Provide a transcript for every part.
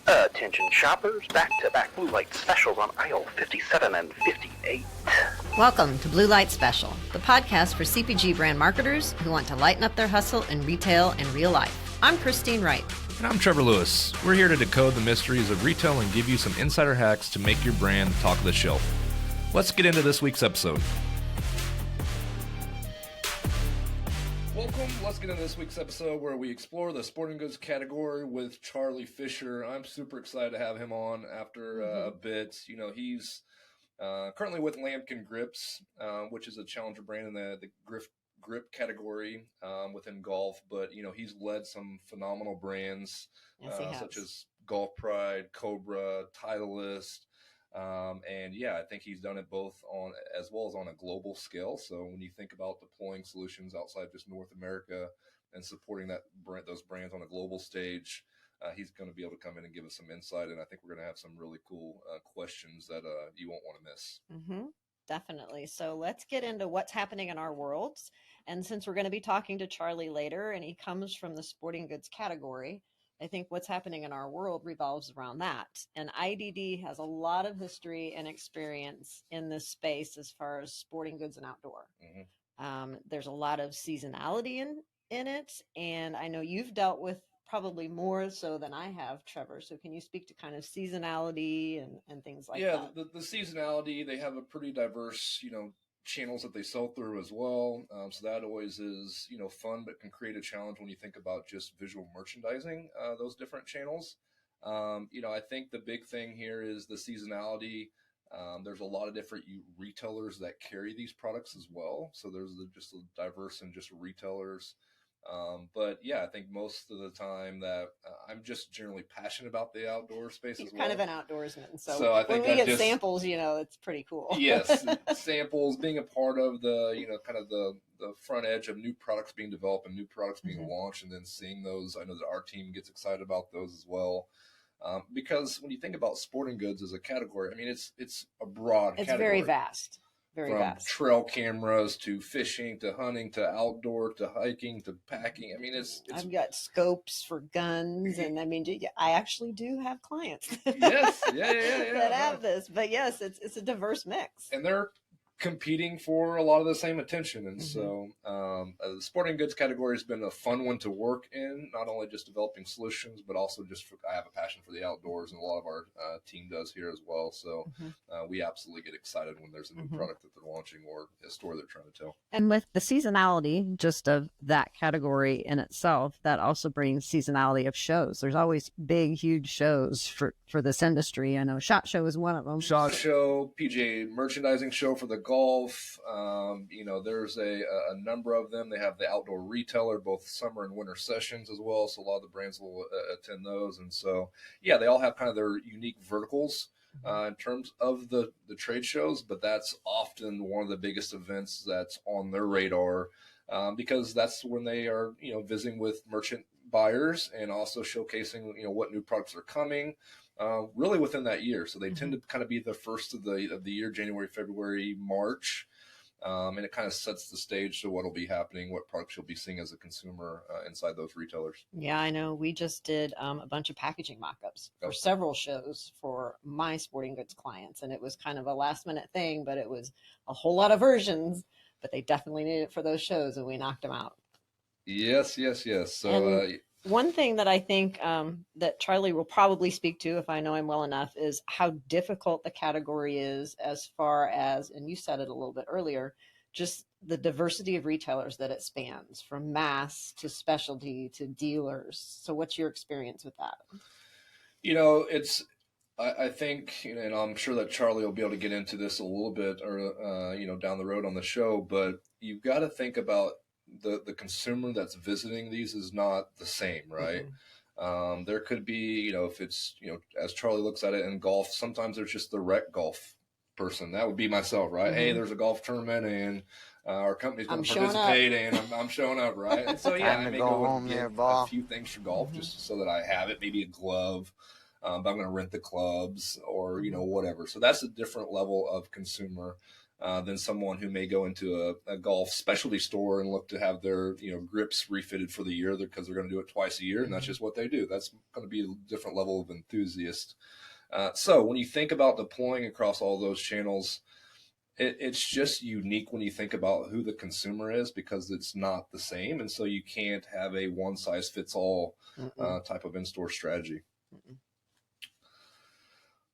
Attention shoppers, back-to-back blue light specials on aisle 57 and 58. Welcome to Blue Light Special, the podcast for CPG brand marketers who want to lighten up their hustle in retail and real life. I'm Christine Wright. And I'm Trevor Lewis. We're here to decode the mysteries of retail and give you some insider hacks to make your brand talk of the shelf. Let's get into this week's episode. Welcome. Let's get into this week's episode where we explore the sporting goods category with Charlie Fisher. I'm super excited to have him on after a bit. You know, he's currently with Lambkin Grips, which is a challenger brand in the grip category within golf. But, you know, he's led some phenomenal brands such as Golf Pride, Cobra, Titleist. And yeah, I think he's done it both on as well as on a global scale. So when you think about deploying solutions outside just North America and supporting those brands on a global stage, he's going to be able to come in and give us some insight. And I think we're going to have some really cool questions that you won't want to miss. Mm-hmm. Definitely. So let's get into what's happening in our worlds. And since we're going to be talking to Charlie later, and he comes from the sporting goods category, I think what's happening in our world revolves around that. And IDD has a lot of history and experience in this space as far as sporting goods and outdoor. Mm-hmm. There's a lot of seasonality in it. And I know you've dealt with probably more so than I have, Trevor. So can you speak to kind of seasonality and things like that? Yeah, the seasonality, they have a pretty diverse, channels that they sell through as well. So that always is, fun, but can create a challenge when you think about just visual merchandising, those different channels. I think the big thing here is the seasonality. There's a lot of different retailers that carry these products as well. So there's just a diverse and just retailers. But yeah, I think most of the time that I'm just generally passionate about the outdoor space as well. Kind of an outdoorsman. So I think when we get samples, it's pretty cool. Yes. Samples, being a part of the, kind of the front edge of new products being developed and new products being launched, and then seeing those. I know that our team gets excited about those as well. Because when you think about sporting goods as a category, I mean, it's a broad category. It's very vast. From trail cameras to fishing to hunting to outdoor to hiking to packing. I mean, it's I've got scopes for guns, and I mean, I actually do have clients. Yes, that have this. But yes, it's a diverse mix, and they're competing for a lot of the same attention. And so the sporting goods category has been a fun one to work in, not only just developing solutions, but also I have a passion for the outdoors, and a lot of our team does here as well. So we absolutely get excited when there's a new product that they're launching or a story they're trying to tell. And with the seasonality just of that category in itself, that also brings seasonality of shows. There's always big, huge shows for this industry. I know SHOT Show is one of them. SHOT Show, PGA merchandising show for the golf. There's a number of them. They have the outdoor retailer, both summer and winter sessions as well. So a lot of the brands will attend those. And so, yeah, they all have kind of their unique verticals in terms of the trade shows, but that's often one of the biggest events that's on their radar because that's when they are, visiting with merchant buyers and also showcasing, what new products are coming. Really within that year. So they tend to kind of be the first of the year, January, February, March. And it kind of sets the stage to what will be happening, what products you'll be seeing as a consumer inside those retailers. Yeah, I know. We just did a bunch of packaging mock-ups for several shows for my sporting goods clients. And it was kind of a last minute thing, but it was a whole lot of versions, but they definitely needed it for those shows, and we knocked them out. Yes. So, one thing that I think that Charlie will probably speak to, if I know him well enough, is how difficult the category is as far as, and you said it a little bit earlier, just the diversity of retailers that it spans, from mass to specialty to dealers. So what's your experience with that? I think, and I'm sure that Charlie will be able to get into this a little bit or, down the road on the show, but you've got to think about the consumer that's visiting these is not the same, right? There could be, if it's, as Charlie looks at it in golf, sometimes there's just the rec golf person. That would be myself, right? Hey, there's a golf tournament and our company's going to participate and I'm showing up, right? And so, yeah, I may go and get a few things for golf just so that I have it, maybe a glove, but I'm going to rent the clubs or, whatever. So that's a different level of consumer. than someone who may go into a golf specialty store and look to have their grips refitted for the year because they're going to do it twice a year, and that's just what they do. That's going to be a different level of enthusiast. So when you think about deploying across all those channels, it's just unique when you think about who the consumer is, because it's not the same, and so you can't have a one-size-fits-all type of in-store strategy.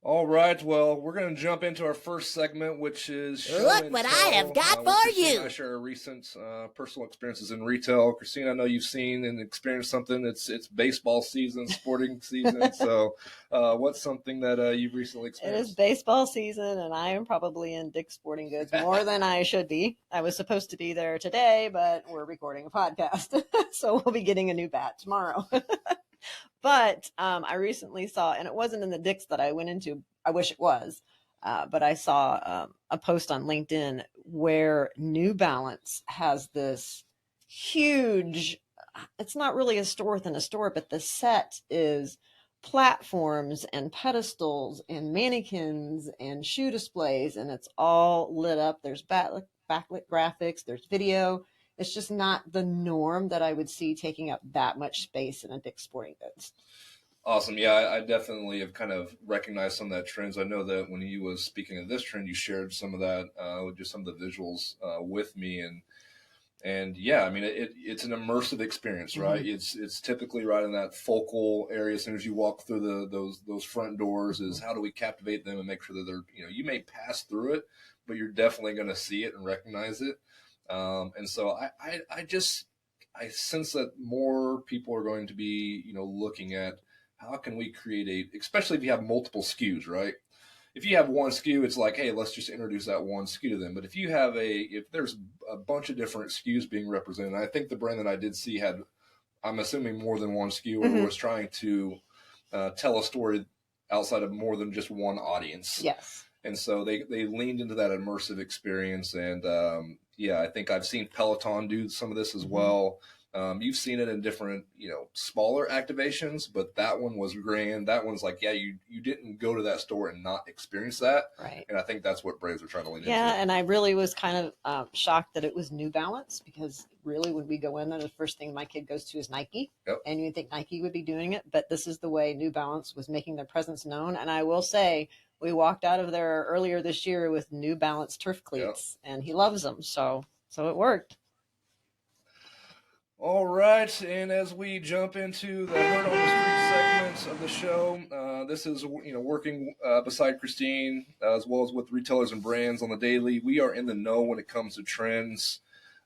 All right, well, we're going to jump into our first segment, which is Show Look and what Tell. I have got for Christine you. and I share our recent personal experiences in retail. Christine, I know you've seen and experienced something. It's baseball season, sporting season. So what's something that you've recently It experienced? is baseball season, and I am probably in Dick's Sporting Goods more than I should be. I was supposed to be there today, but we're recording a podcast, so we'll be getting a new bat tomorrow. But I recently saw, and it wasn't in the Dick's that I went into. I wish it was, but I saw a post on LinkedIn where New Balance has this huge, it's not really a store within a store, but the set is platforms and pedestals and mannequins and shoe displays, and it's all lit up. There's backlit graphics, there's video. It's just not the norm that I would see taking up that much space in a Dick's Sporting Goods. Awesome. Yeah, I definitely have kind of recognized some of that trends. I know that when you was speaking of this trend, you shared some of that, just some of the visuals with me, and yeah, I mean it's an immersive experience, right? Mm-hmm. It's typically right in that focal area. As soon as you walk through those front doors, is how do we captivate them and make sure that they're you may pass through it, but you're definitely going to see it and recognize it. And so I sense that more people are going to be looking at how can we create especially if you have multiple SKUs, right? If you have one SKU, it's like, hey, let's just introduce that one SKU to them. But if there's a bunch of different SKUs being represented, I think the brand that I did see had, I'm assuming, more than one SKU, or was trying to tell a story outside of more than just one audience. Yes. And so they leaned into that immersive experience. And yeah, I think I've seen Peloton do some of this as well. You've seen it in different, smaller activations, but that one was grand. That one's like, yeah, you didn't go to that store and not experience that. Right. And I think that's what brands are trying to lean into. Yeah, and I really was kind of shocked that it was New Balance, because really when we go in there, the first thing my kid goes to is Nike. Yep. And you'd think Nike would be doing it, but this is the way New Balance was making their presence known. And I will say, we walked out of there earlier this year with New Balance turf cleats, and he loves them. So it worked. All right, and as we jump into the Heard on the Street segment of the show, this is working beside Christine as well as with retailers and brands on the daily. We are in the know when it comes to trends.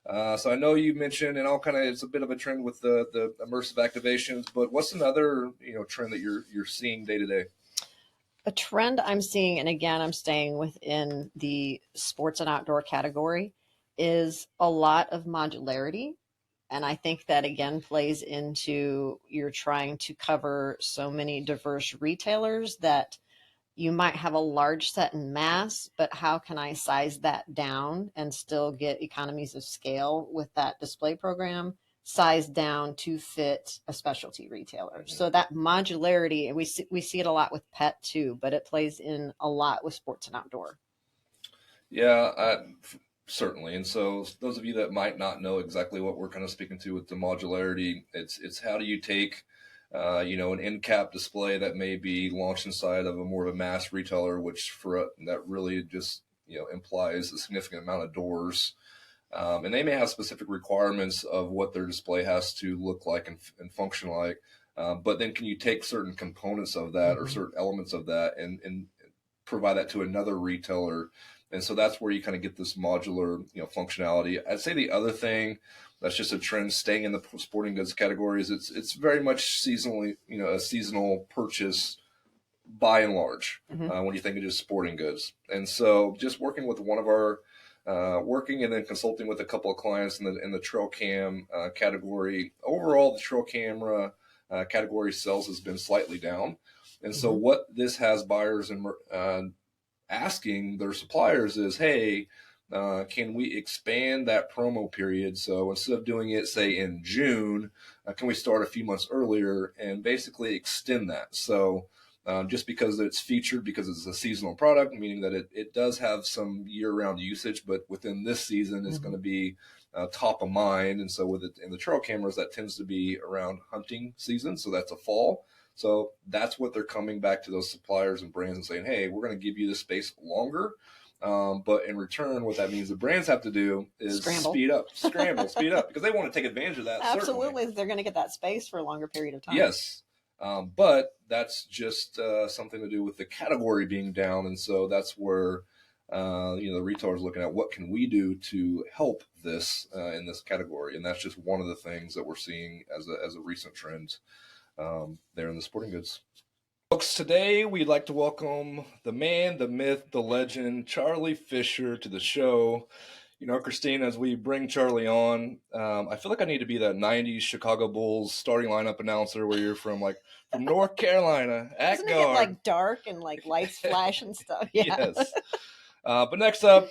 So I know you mentioned, and it's a bit of a trend with the immersive activations, but what's another trend that you're seeing day to day? A trend I'm seeing, and again, I'm staying within the sports and outdoor category, is a lot of modularity. And I think that, again, plays into you're trying to cover so many diverse retailers that you might have a large set in mass, but how can I size that down and still get economies of scale with that display program sized down to fit a specialty retailer? So that modularity, and we see it a lot with pet too, but it plays in a lot with sports and outdoor. Yeah, certainly. And so those of you that might not know exactly what we're kind of speaking to with the modularity, it's how do you take, an end cap display that may be launched inside of a more of a mass retailer, which that really just, implies a significant amount of doors. And they may have specific requirements of what their display has to look like and function like. But then can you take certain components of that or certain elements of that and provide that to another retailer? And so that's where you kind of get this modular, functionality. I'd say the other thing that's just a trend staying in the sporting goods category is it's very much seasonally, a seasonal purchase by and large when you think of just sporting goods. And so just working with one of our working and then consulting with a couple of clients in the trail cam category. Overall, the trail camera category sales has been slightly down. And so what this has buyers and asking their suppliers is, hey, can we expand that promo period? So instead of doing it, say, in June, can we start a few months earlier and basically extend that? So just because it's featured, because it's a seasonal product, meaning that it does have some year-round usage, but within this season, it's going to be top of mind. And so with it in the trail cameras, that tends to be around hunting season. So that's a fall. So that's what they're coming back to those suppliers and brands and saying, hey, we're going to give you this space longer. But in return, what that means the brands have to do is speed up, speed up, because they want to take advantage of that. Absolutely. They're going to get that space for a longer period of time. Yes. But that's just something to do with the category being down. And so that's where, the retailer's looking at what can we do to help this in this category. And that's just one of the things that we're seeing as a recent trend there in the sporting goods. Folks, today we'd like to welcome the man, the myth, the legend, Charlie Fisher to the show. Christine, as we bring Charlie on, I feel like I need to be that 90s Chicago Bulls starting lineup announcer where you're from North Carolina at Isn't guard. It like dark and like lights flash and stuff? Yeah. Yes. But next up,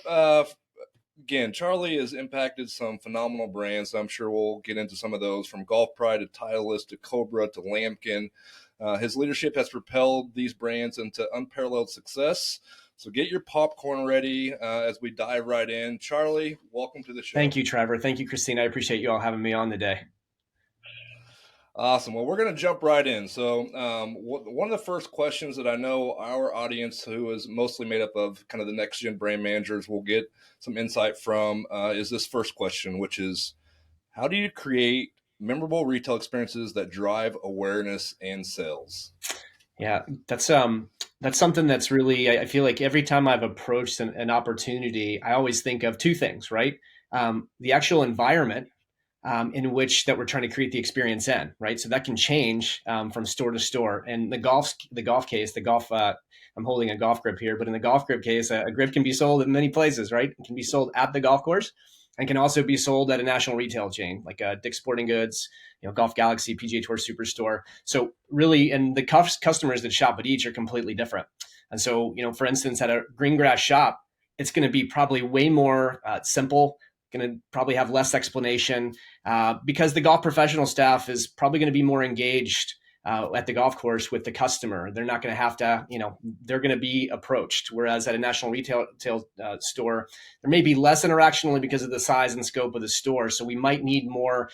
again, Charlie has impacted some phenomenal brands. I'm sure we'll get into some of those, from Golf Pride to Titleist to Cobra to Lambkin. His leadership has propelled these brands into unparalleled success. So get your popcorn ready as we dive right in. Charlie, welcome to the show. Thank you, Trevor. Thank you, Christine. I appreciate you all having me on today. Awesome. Well, we're going to jump right in. So one of the first questions that I know our audience, who is mostly made up of kind of the next-gen brand managers, will get some insight from is this first question, which is, how do you create memorable retail experiences that drive awareness and sales? Yeah, that's something that's really, I feel like every time I've approached an opportunity, I always think of two things, right? The actual environment in which that we're trying to create the experience in, right? So that can change from store to store. And the golf case, I'm holding a golf grip here, but in the golf grip case, a grip can be sold in many places, right? It can be sold at the golf course and can also be sold at a national retail chain like Dick's Sporting Goods, Golf Galaxy, PGA Tour Superstore. So really, and the customers that shop at each are completely different. And so, for instance, at a green grass shop, it's going to be probably way more simple, going to probably have less explanation because the golf professional staff is probably going to be more engaged at the golf course with the customer. They're not going to have to, they're going to be approached. Whereas at a national retail store, there may be less interaction only because of the size and scope of the store. So we might need more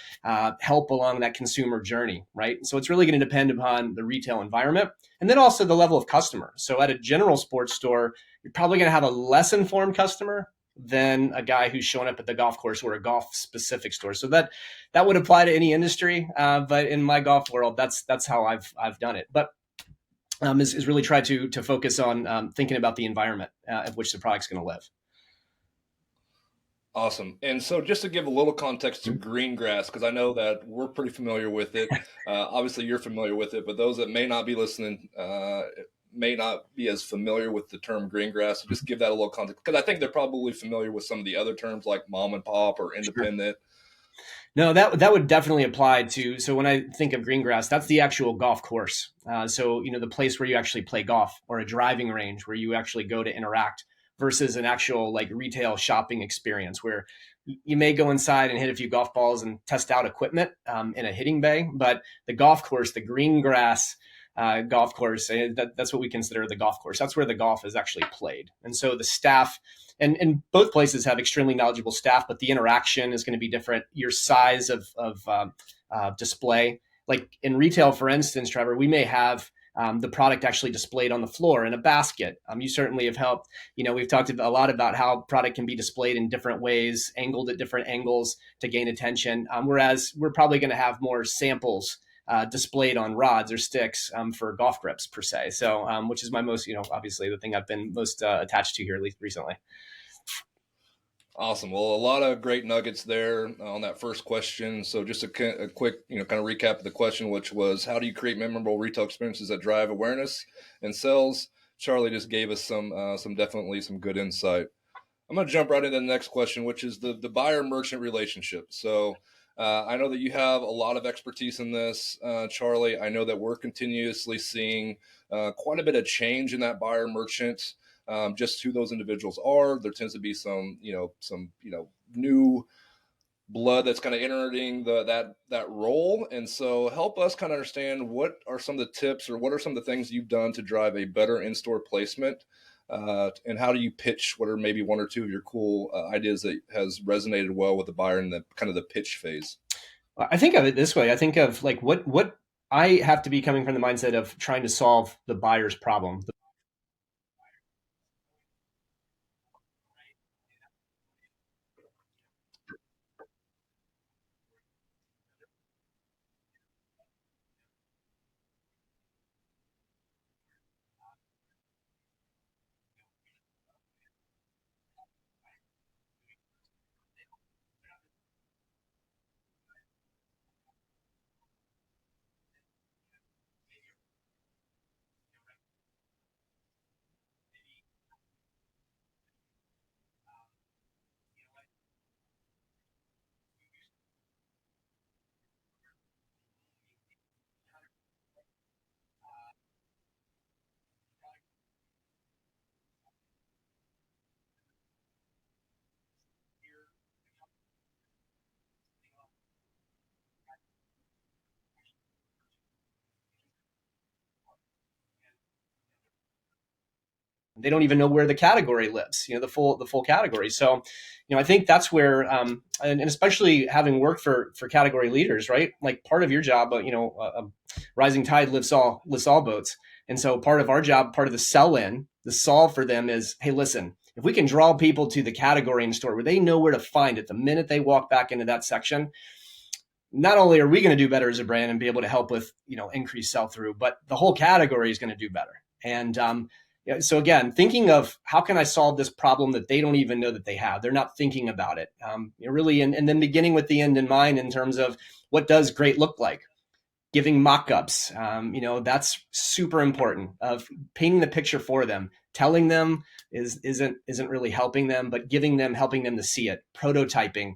help along that consumer journey, right? So it's really going to depend upon the retail environment and then also the level of customer. So at a general sports store, you're probably going to have a less informed customer than a guy who's showing up at the golf course or a golf specific store. So that would apply to any industry. But in my golf world, that's how I've done it. But is really try to focus on thinking about the environment of which the product's going to live. Awesome. And so just to give a little context to green grass, because I know that we're pretty familiar with it. Obviously, you're familiar with it, but those that may not be listening may not be as familiar with the term green grass. So just give that a little context, because I think they're probably familiar with some of the other terms like mom and pop or independent. Sure. No, that would definitely apply to. So when I think of green grass, that's the actual golf course. So the place where you actually play golf, or a driving range where you actually go to interact, versus an actual like retail shopping experience where you may go inside and hit a few golf balls and test out equipment in a hitting bay. But the golf course, the green grass golf course, that's what we consider the golf course. That's where the golf is actually played. And so the staff, and both places have extremely knowledgeable staff, but the interaction is going to be different. Your size of display, like in retail, for instance, Trevor, we may have the product actually displayed on the floor in a basket. You certainly have helped. We've talked a lot about how product can be displayed in different ways, angled at different angles to gain attention. Whereas we're probably going to have more samples displayed on rods or sticks for golf grips per se. So, which is my most, obviously the thing I've been most attached to here, at least recently. Awesome. Well, a lot of great nuggets there on that first question. So just a quick, kind of recap of the question, which was, how do you create memorable retail experiences that drive awareness and sales? Charlie just gave us some definitely some good insight. I'm going to jump right into the next question, which is the buyer merchant relationship. So I know that you have a lot of expertise in this, Charlie. I know that we're continuously seeing quite a bit of change in that buyer merchant. Just who those individuals are. There tends to be some new blood that's kind of entering that role. And so help us kind of understand what are some of the tips or what are some of the things you've done to drive a better in-store placement, and how do you pitch what are maybe one or two of your cool ideas that has resonated well with the buyer in the kind of the pitch phase? I think of it this way. I think of like what I have to be coming from the mindset of trying to solve the buyer's problem. They don't even know where the category lives, the full category. So, I think that's where, and especially having worked for category leaders, right? Like part of your job, rising tide lifts all boats. And so part of our job, part of the sell in, the solve for them is, hey, listen, if we can draw people to the category in store where they know where to find it the minute they walk back into that section, not only are we going to do better as a brand and be able to help with, increased sell through, but the whole category is going to do better. And, so again, thinking of how can I solve this problem that they don't even know that they have? They're not thinking about it. Really, and then beginning with the end in mind in terms of what does great look like? Giving mock-ups, that's super important. Of painting the picture for them, telling them isn't really helping them, but helping them to see it. Prototyping.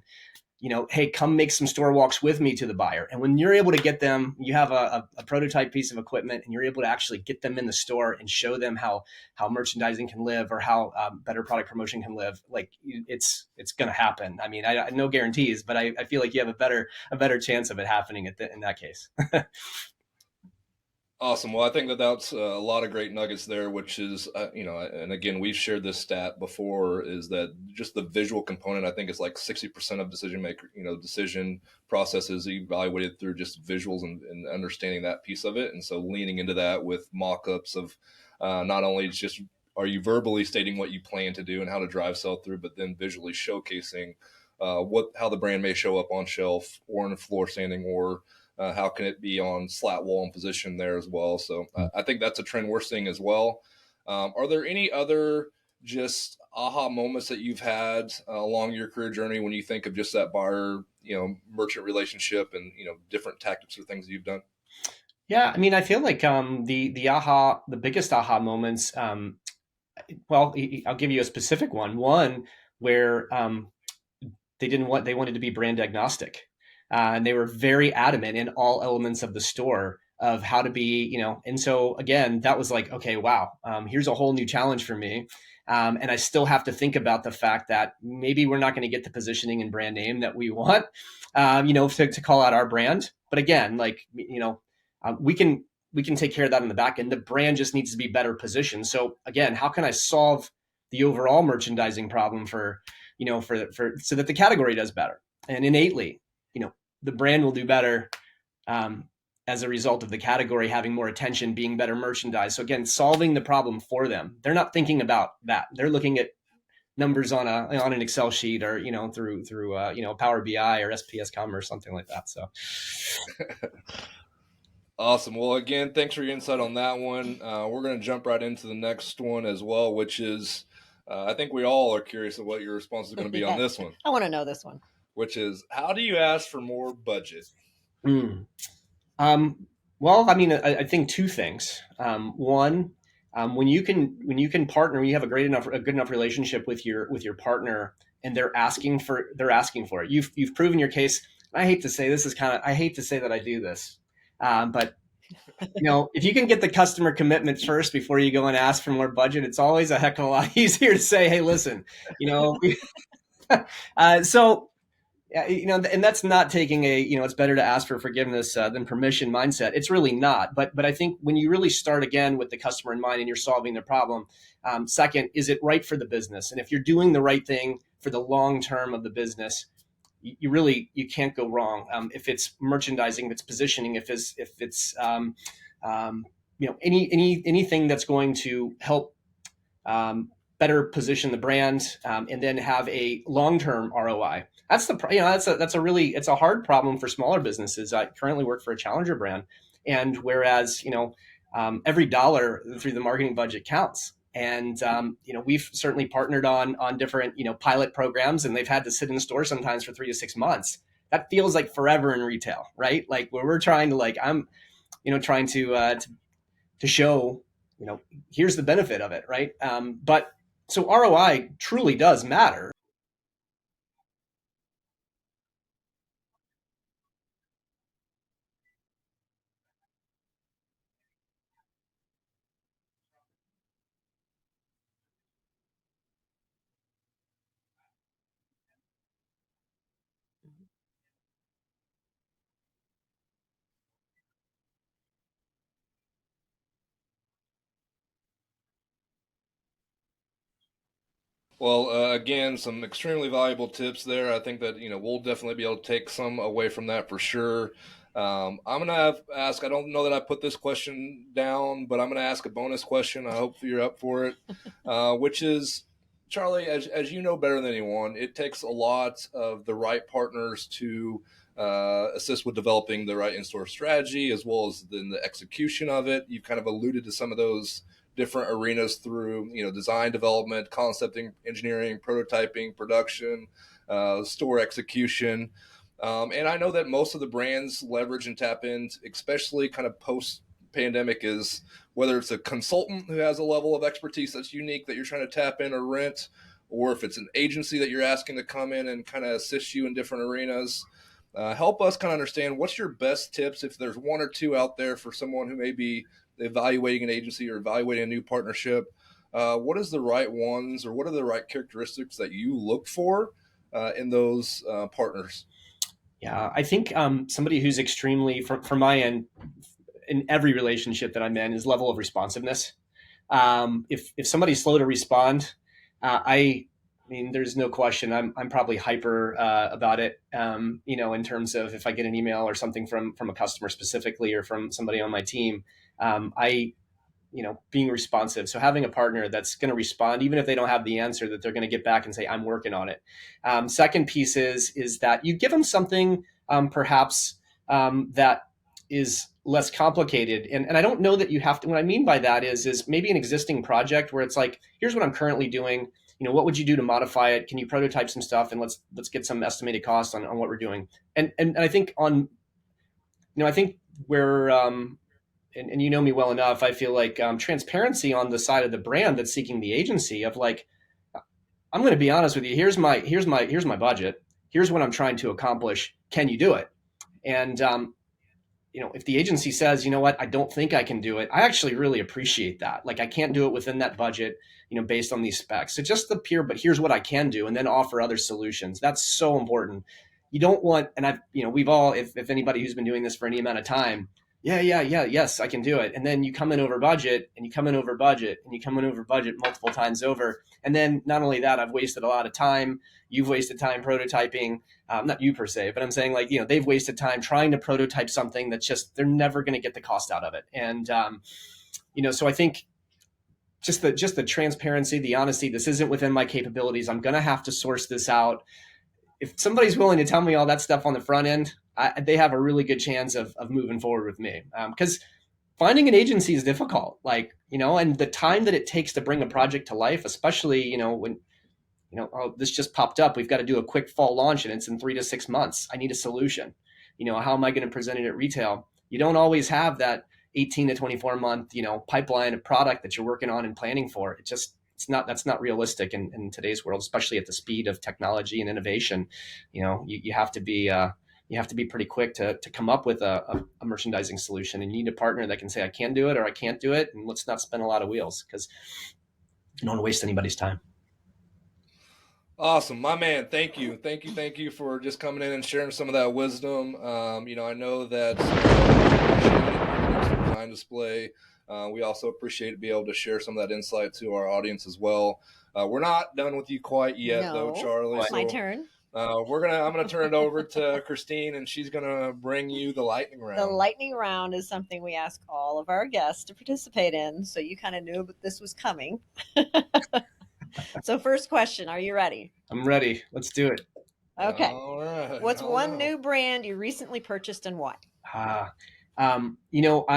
Hey, come make some store walks with me to the buyer. And when you're able to get them, you have a prototype piece of equipment and you're able to actually get them in the store and show them how merchandising can live or how better product promotion can live, like it's going to happen. I mean, I no guarantees, but I feel like you have a better chance of it happening in that case. Awesome. Well, I think that's a lot of great nuggets there, which is, and again, we've shared this stat before, is that just the visual component, I think is like 60% of decision processes evaluated through just visuals and understanding that piece of it. And so leaning into that with mock-ups of not only just, are you verbally stating what you plan to do and how to drive sell through, but then visually showcasing how the brand may show up on shelf or in a floor standing, or how can it be on slat wall and position there as well? So I think that's a trend we're seeing as well. Are there any other just aha moments that you've had along your career journey when you think of just that buyer, merchant relationship and, different tactics or things that you've done? Yeah. I mean, I feel like the biggest aha moments, well, I'll give you a specific one. One where they wanted to be brand agnostic. And they were very adamant in all elements of the store of how to be, and so again, that was like, okay, wow, here's a whole new challenge for me. And I still have to think about the fact that maybe we're not going to get the positioning and brand name that we want, to call out our brand. But again, like, we can take care of that in the back end. The brand just needs to be better positioned. So again, how can I solve the overall merchandising problem for so that the category does better? And innately, the brand will do better as a result of the category having more attention, being better merchandised. So again, solving the problem for them. They're not thinking about that. They're looking at numbers on an Excel sheet or through Power BI or SPS.com or something like that. So. Awesome. Well, again, thanks for your insight on that one. We're going to jump right into the next one as well, which is, I think we all are curious of what your response is going to be on this one. I want to know this one. Which is, how do you ask for more budget? Well, I mean, I think two things. One, when you can partner, when you have a good enough relationship with your partner, and they're asking for it. You've proven your case. I hate to say that I do this, but if you can get the customer commitment first before you go and ask for more budget, it's always a heck of a lot easier to say, hey, listen, so. Yeah, and that's not taking a, it's better to ask for forgiveness than permission mindset. It's really not. But I think when you really start again with the customer in mind and you're solving their problem, second, is it right for the business? And if you're doing the right thing for the long term of the business, you can't go wrong. If it's merchandising, if it's positioning, if it's anything that's going to help better position the brand, and then have a long-term ROI. That's it's a hard problem for smaller businesses. I currently work for a challenger brand, and whereas every dollar through the marketing budget counts. And we've certainly partnered on different pilot programs, and they've had to sit in the store sometimes for 3 to 6 months. That feels like forever in retail, right? Like where we're trying to I'm trying to show here's the benefit of it, right? But so ROI truly does matter. Well, again, some extremely valuable tips there. I think that we'll definitely be able to take some away from that for sure. I'm gonna ask. I don't know that I put this question down, but I'm gonna ask a bonus question. I hope you're up for it, which is, Charlie, as you know better than anyone, it takes a lot of the right partners to assist with developing the right in-store strategy, as well as then the execution of it. You've kind of alluded to some of those different arenas through design development, concept engineering, prototyping, production, store execution. And I know that most of the brands leverage and tap in, especially kind of post pandemic, is whether it's a consultant who has a level of expertise that's unique that you're trying to tap in or rent, or if it's an agency that you're asking to come in and kind of assist you in different arenas. Help us kind of understand what's your best tips, if there's one or two out there, for someone who may be evaluating an agency or evaluating a new partnership. What is the right ones, or what are the right characteristics that you look for in those partners? Yeah, I think somebody who's extremely, from my end, in every relationship that I'm in, is level of responsiveness. If somebody's slow to respond, I mean, there's no question. I'm probably hyper about it. In terms of if I get an email or something from a customer specifically, or from somebody on my team, I being responsive. So having a partner that's going to respond, even if they don't have the answer, that they're going to get back and say, I'm working on it. Second piece is that you give them something, perhaps, that is less complicated. And I don't know that you have to, what I mean by that is maybe an existing project where it's like, here's what I'm currently doing. What would you do to modify it? Can you prototype some stuff, and let's get some estimated costs on what we're doing. And I think I think where, and you know me well enough, I feel like transparency on the side of the brand that's seeking the agency of like, I'm going to be honest with you. Here's my budget. Here's what I'm trying to accomplish. Can you do it? And if the agency says, you know what, I don't think I can do it, I actually really appreciate that. Like, I can't do it within that budget, based on these specs. So just the pure, but here's what I can do, and then offer other solutions. That's so important. You don't want, and we've all, if anybody who's been doing this for any amount of time, yeah, yes, I can do it. And then you come in over budget, and you come in over budget, and you come in over budget multiple times over. And then not only that, I've wasted a lot of time. You've wasted time prototyping. Not you per se, but I'm saying, like, they've wasted time trying to prototype something that's just, they're never going to get the cost out of it. And, so I think just the transparency, the honesty, this isn't within my capabilities. I'm going to have to source this out. If somebody's willing to tell me all that stuff on the front end, they have a really good chance of moving forward with me. Because finding an agency is difficult, and the time that it takes to bring a project to life, especially, when, oh, this just popped up, we've got to do a quick fall launch and it's in 3 to 6 months. I need a solution. How am I going to present it at retail? You don't always have that 18 to 24 month, pipeline of product that you're working on and planning for. That's not realistic in today's world, especially at the speed of technology and innovation. You have to be pretty quick to come up with a merchandising solution, and you need a partner that can say, I can do it or I can't do it. And let's not spin a lot of wheels, because you don't want to waste anybody's time. Awesome, my man. Thank you, thank you for just coming in and sharing some of that wisdom. I know that some time display. We also appreciate to be able to share some of that insight to our audience as well. We're not done with you quite yet, though, No, Charlie. it's my So turn. I'm gonna turn it over to Christine, and she's gonna bring you the lightning round. The lightning round is something we ask all of our guests to participate in, so you kind of knew that this was coming. So first question, are you ready? I'm ready. Let's do it. Okay. All right. What's one new brand you recently purchased and why? I am. I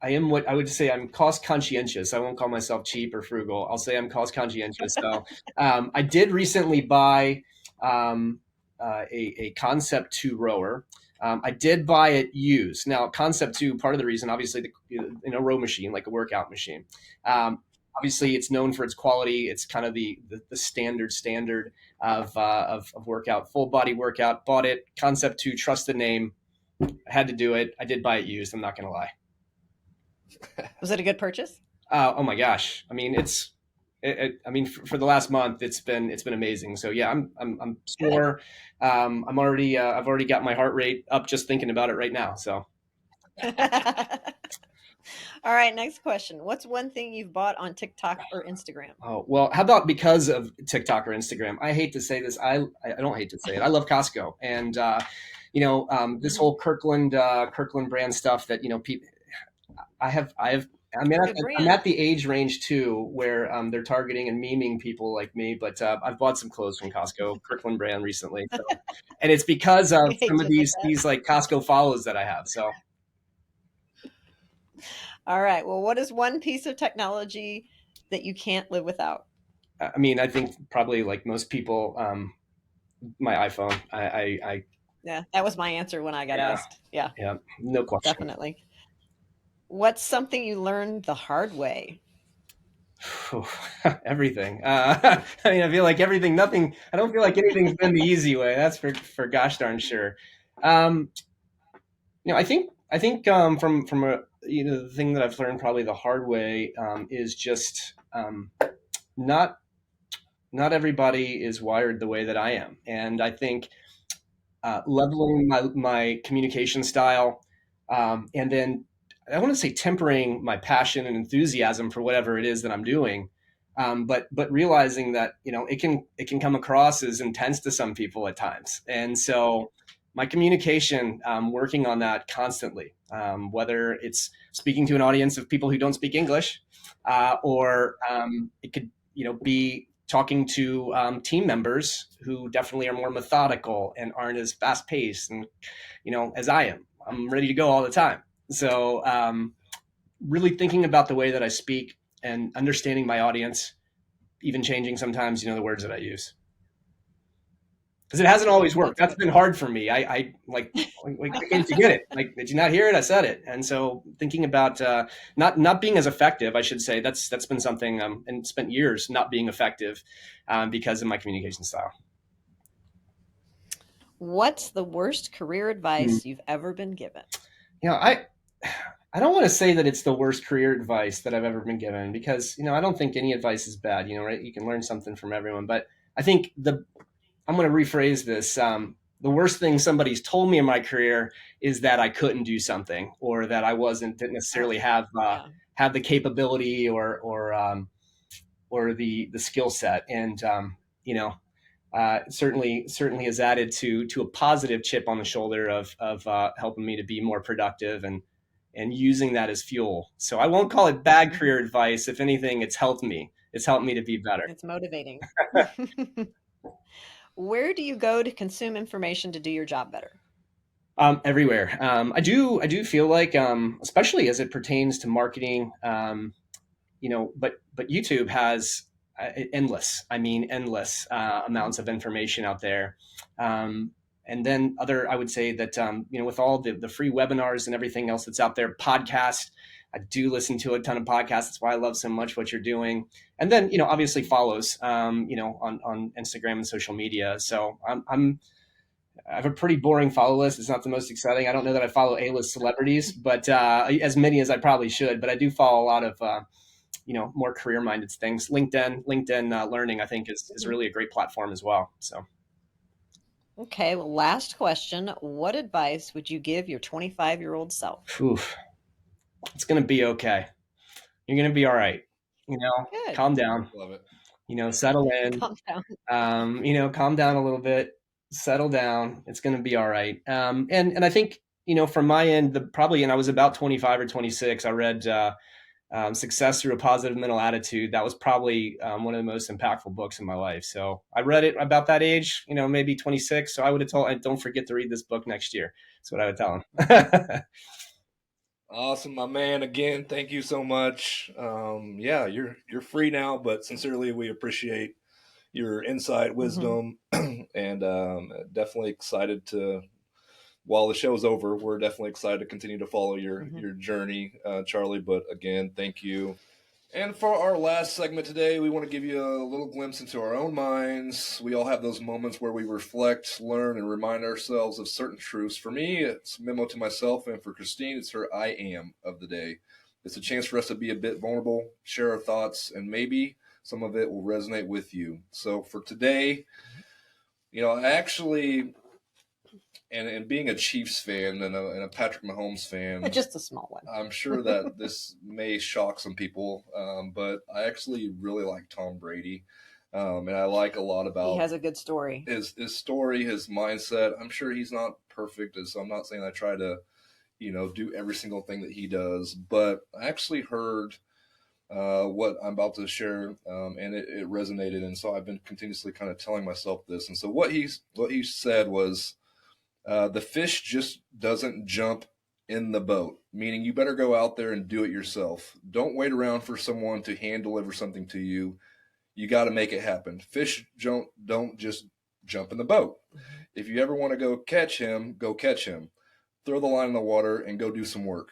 am what I would say. I'm cost conscientious. I won't call myself cheap or frugal. I'll say I'm cost conscientious. So, I did recently buy a Concept 2 rower. I did buy it used. Now, Concept 2, part of the reason, obviously, row machine, like a workout machine. Obviously, it's known for its quality. It's kind of the standard of workout, full body workout. Bought it, Concept 2, trust the name. I had to do it. I did buy it used. I'm not going to lie. Was it a good purchase? Oh my gosh! I mean, for the last month, it's been amazing. So yeah, I'm sore. I've already got my heart rate up just thinking about it right now. So. All right, next question. What's one thing you've bought on TikTok or Instagram? Oh, well, how about because of TikTok or Instagram? I hate to say this. I don't hate to say it. I love Costco, and this whole Kirkland brand stuff that people. I'm at the age range too where they're targeting and memeing people like me, but I've bought some clothes from Costco, Kirkland brand recently, so, and it's because of some of these like Costco follows that I have. So, all right. Well, what is one piece of technology that you can't live without? I mean, I think probably like most people, my iPhone. Yeah, that was my answer when I got asked. Yeah, no question. Definitely. What's something you learned the hard way? Everything. I mean, I feel like everything. Nothing. I don't feel like anything's been the easy way. That's for gosh darn sure. I think from the thing that I've learned probably the hard way is just not everybody is wired the way that I am, and I think leveling my communication style, and then I want to say tempering my passion and enthusiasm for whatever it is that I'm doing, but realizing that it can come across as intense to some people at times, and so my communication, working on that constantly, whether it's speaking to an audience of people who don't speak English, or it could be talking to team members who definitely are more methodical and aren't as fast paced and as I am. I'm ready to go all the time. So really thinking about the way that I speak and understanding my audience, even changing sometimes the words that I use, because it hasn't always worked. That's been hard for me. I like can't you get it? Like, did you not hear it? I said it. And so thinking about not being as effective, I should say, that's been something, and spent years not being effective because of my communication style. What's the worst career advice you've ever been given? I don't want to say that it's the worst career advice that I've ever been given, because I don't think any advice is bad. Right? You can learn something from everyone, but I think I'm going to rephrase this. The worst thing somebody's told me in my career is that I couldn't do something, or that I didn't necessarily have the capability or the skill set. And certainly has added to a positive chip on the shoulder of helping me to be more productive and using that as fuel. So I won't call it bad career advice. If anything, it's helped me. It's helped me to be better. It's motivating. Where do you go to consume information to do your job better? Everywhere. I do feel like, especially as it pertains to marketing, but YouTube has endless amounts of information out there. And then I would say that, with all the free webinars and everything else that's out there, podcasts, I do listen to a ton of podcasts. That's why I love so much what you're doing. And then, obviously follows, on Instagram and social media. So I have a pretty boring follow list. It's not the most exciting. I don't know that I follow A-list celebrities, but as many as I probably should. But I do follow a lot of more career minded things. LinkedIn Learning, I think is really a great platform as well. So. Okay, well, last question. What advice would you give your 25-year-old self? Oof, it's going to be okay. You're going to be all right. Good. Calm down, Love it. settle in, Calm down. calm down a little bit, settle down. It's going to be all right. And I think, from my end, and I was about 25 or 26, I read Success Through a Positive Mental Attitude. That was probably one of the most impactful books in my life. So I read it about that age, maybe 26. So I would have told, don't forget to read this book next year. That's what I would tell him. Awesome, my man. Again, thank you so much. Yeah, you're free now, but sincerely, we appreciate your insight, wisdom, and definitely excited to. While the show's over, we're definitely excited to continue to follow your journey, Charlie. But again, thank you. And for our last segment today, we want to give you a little glimpse into our own minds. We all have those moments where we reflect, learn, and remind ourselves of certain truths. For me, it's a memo to myself, and for Christine, it's her I am of the day. It's a chance for us to be a bit vulnerable, share our thoughts, and maybe some of it will resonate with you. So for today, I actually, and being a Chiefs fan and a Patrick Mahomes fan, just a small one. I'm sure that this may shock some people, but I actually really like Tom Brady, and I like a lot about. He has a good story. His story, his mindset. I'm sure he's not perfect, so I'm not saying I try to, do every single thing that he does. But I actually heard what I'm about to share, and it resonated, and so I've been continuously kind of telling myself this. And so what he said was. The fish just doesn't jump in the boat, meaning you better go out there and do it yourself. Don't wait around for someone to hand deliver something to you. You got to make it happen. Fish don't just jump in the boat. If you ever want to go catch him, go catch him. Throw the line in the water and go do some work.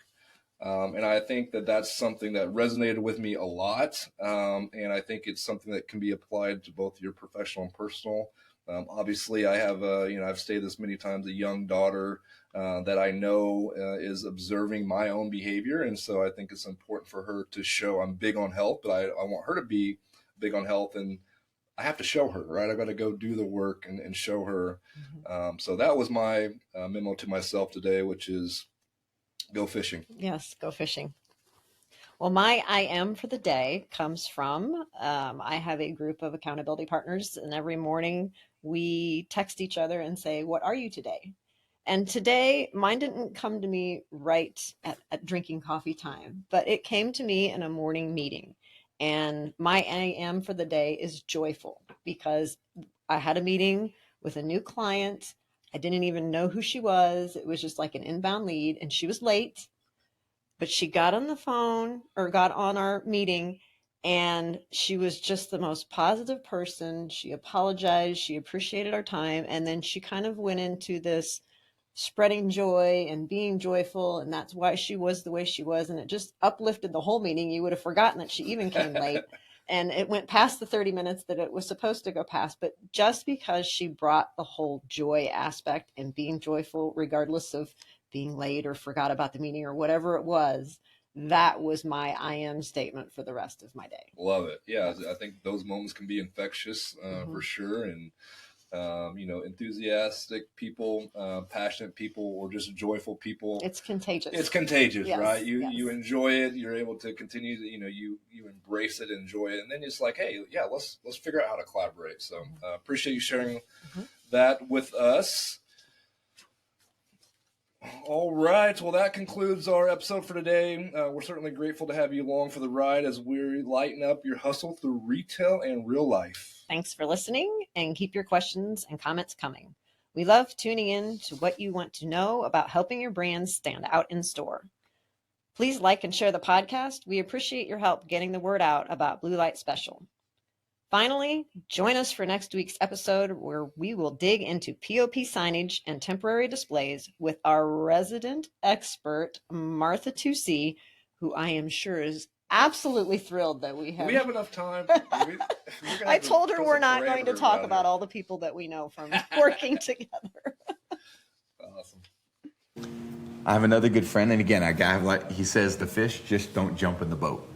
And I think that that's something that resonated with me a lot. And I think it's something that can be applied to both your professional and personal. Obviously, I have, I've stated this many times, a young daughter that I know is observing my own behavior. And so I think it's important for her to show I'm big on health, but I want her to be big on health. And I have to show her, right? I've got to go do the work and show her. So that was my memo to myself today, which is go fishing. Yes, go fishing. Well, my I am for the day comes from I have a group of accountability partners, and every morning we text each other and say, what are you today? And today, mine didn't come to me right at drinking coffee time, but it came to me in a morning meeting. And my I am for the day is joyful because I had a meeting with a new client. I didn't even know who she was. It was just like an inbound lead, and she was late. But she got on the phone or got on our meeting, and she was just the most positive person. She apologized. She appreciated our time. And then she kind of went into this spreading joy and being joyful. And that's why she was the way she was. And it just uplifted the whole meeting. You would have forgotten that she even came late. And it went past the 30 minutes that it was supposed to go past. But just because she brought the whole joy aspect and being joyful, regardless of being late or forgot about the meeting or whatever it was, that was my I am statement for the rest of my day. Love it. Yeah, I think those moments can be infectious for sure. And, enthusiastic people, passionate people, or just joyful people. It's contagious. It's contagious, yes, right? You yes. you enjoy it. You're able to continue to, you embrace it, enjoy it. And then it's like, hey, yeah, let's figure out how to collaborate. So appreciate you sharing that with us. All right. Well, that concludes our episode for today. We're certainly grateful to have you along for the ride as we lighten up your hustle through retail and real life. Thanks for listening, and keep your questions and comments coming. We love tuning in to what you want to know about helping your brands stand out in store. Please like and share the podcast. We appreciate your help getting the word out about Blue Light Special. Finally, join us for next week's episode where we will dig into POP signage and temporary displays with our resident expert, Martha 2C, who I am sure is absolutely thrilled that we have. Do we have enough time? I told her we're not going to talk about all the people that we know from working together. Awesome. I have another good friend, and again, a guy he says the fish just don't jump in the boat.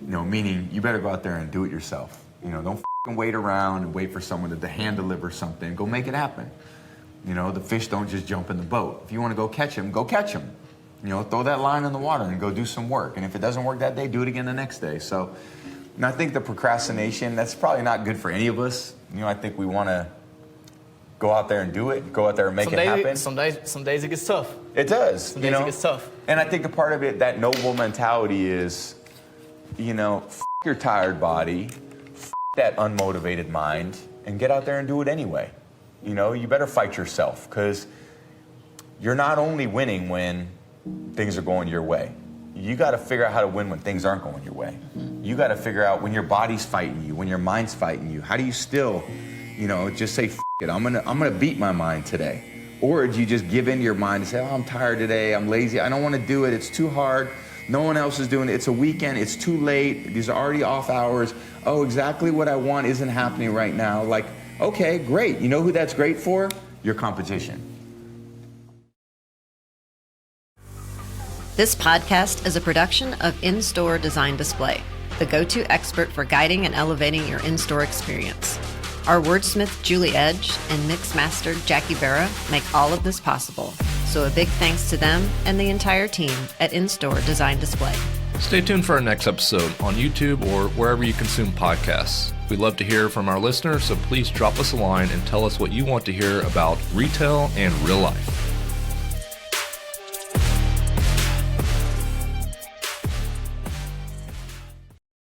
Meaning you better go out there and do it yourself. Don't f***ing wait around and wait for someone to hand deliver something. Go make it happen. The fish don't just jump in the boat. If you want to go catch them, go catch them. Throw that line in the water and go do some work. And if it doesn't work that day, do it again the next day. So, and I think the procrastination, that's probably not good for any of us. I think we want to go out there and do it, go out there and make it happen. Some days it gets tough. It does. Some days it gets tough. And I think a part of it, that noble mentality is, f*** your tired body, f*** that unmotivated mind, and get out there and do it anyway. You better fight yourself, because you're not only winning when things are going your way. You got to figure out how to win when things aren't going your way. You got to figure out when your body's fighting you, when your mind's fighting you. How do you still, just say, F it, I'm gonna beat my mind today? Or do you just give in to your mind and say, I'm tired today, I'm lazy, I don't want to do it, it's too hard, no one else is doing it, it's a weekend, it's too late, these are already off hours, exactly what I want isn't happening right now. Like, okay, great. You know who that's great for? Your competition. This podcast is a production of In-Store Design Display, the go-to expert for guiding and elevating your in-store experience. Our wordsmith, Julie Edge, and mix master, Jackie Berra, make all of this possible. So a big thanks to them and the entire team at In-Store Design Display. Stay tuned for our next episode on YouTube or wherever you consume podcasts. We'd love to hear from our listeners, so please drop us a line and tell us what you want to hear about retail and real life.